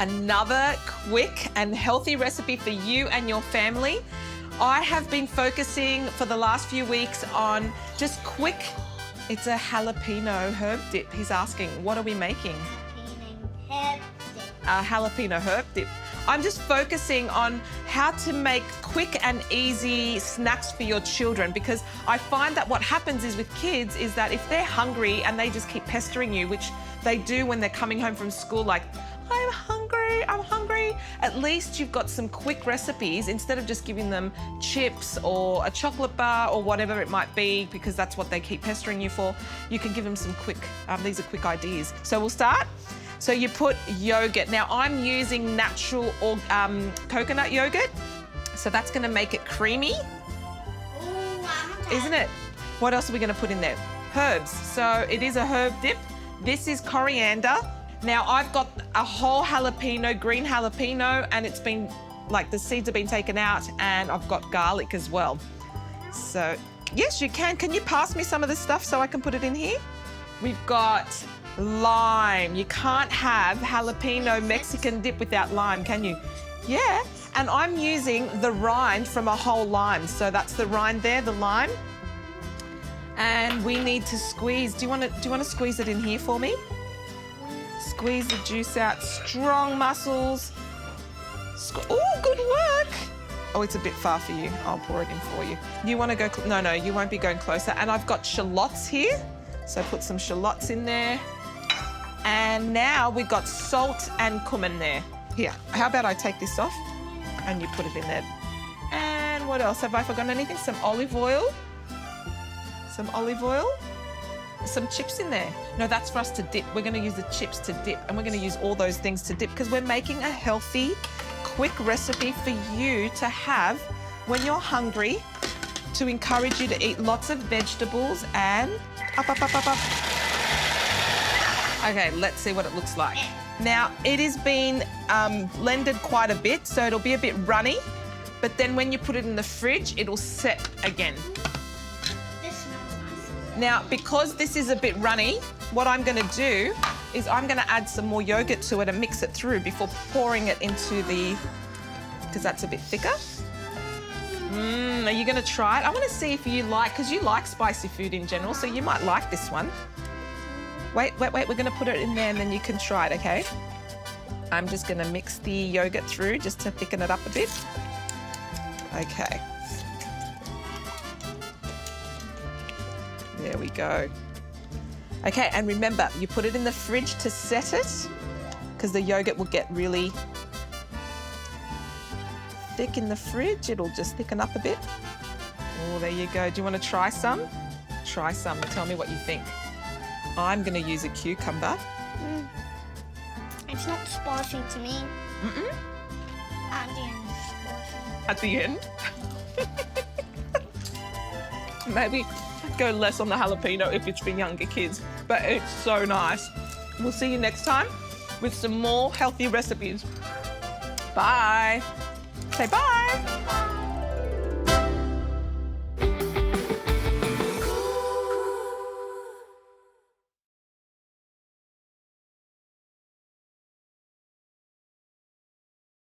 another quick and healthy recipe for you and your family. I have been focusing for the last few weeks on just quick. It's a jalapeno herb dip. He's asking, what are we making? Herb dip. A jalapeno herb dip. I'm just focusing on how to make quick and easy snacks for your children, because I find that what happens is with kids is that if they're hungry and they just keep pestering you, which they do when they're coming home from school, like, I'm hungry, at least you've got some quick recipes instead of just giving them chips or a chocolate bar or whatever it might be, because that's what they keep pestering you for. You can give them some quick, these are quick ideas. So we'll start. So you put yogurt. Now I'm using natural or coconut yogurt, so that's gonna make it creamy. Ooh, Isn't it? What else are we gonna put in there? Herbs. So it is a herb dip. This is coriander. Now I've got a whole jalapeno, green jalapeno, and it's been, like, the seeds have been taken out, and I've got garlic as well. So, yes, you can. Can you pass me some of this stuff so I can put it in here? We've got lime. You can't have jalapeno Mexican dip without lime, can you? Yeah, and I'm using the rind from a whole lime. So that's the rind there, the lime. And we need to squeeze. Do you want to squeeze it in here for me? Squeeze the juice out. Strong muscles. Oh, good work. Oh, it's a bit far for you. I'll pour it in for you. You want to go? No, you won't be going closer. And I've got shallots here. So put some shallots in there. And now we've got salt and cumin there. Here, how about I take this off and you put it in there. And what else? Have I forgotten anything? Some olive oil. Some olive oil. Some chips in there. No, that's for us to dip. We're going to use the chips to dip, and we're going to use all those things to dip because we're making a healthy, quick recipe for you to have when you're hungry, to encourage you to eat lots of vegetables and up. Okay, let's see what it looks like. Now, it has been blended quite a bit, so it'll be a bit runny, but then when you put it in the fridge, it'll set again. This smells nice. Now, because this is a bit runny, what I'm going to do is I'm going to add some more yogurt to it and mix it through before pouring it into the, because that's a bit thicker. Are you going to try it? I want to see if you like, because you like spicy food in general, so you might like this one. Wait, we're going to put it in there and then you can try it, okay? I'm just going to mix the yogurt through just to thicken it up a bit. Okay. There we go. Okay, and remember, you put it in the fridge to set it, because the yogurt will get really thick in the fridge. It'll just thicken up a bit. Oh, there you go. Do you want to try some? Try some and tell me what you think. I'm going to use a cucumber. It's not spicy to me. Mm-mm. At the end, it's spicy. At the end. Maybe go less on the jalapeno if it's for younger kids, but it's so nice. We'll see you next time with some more healthy recipes. Bye. Say bye. Bye.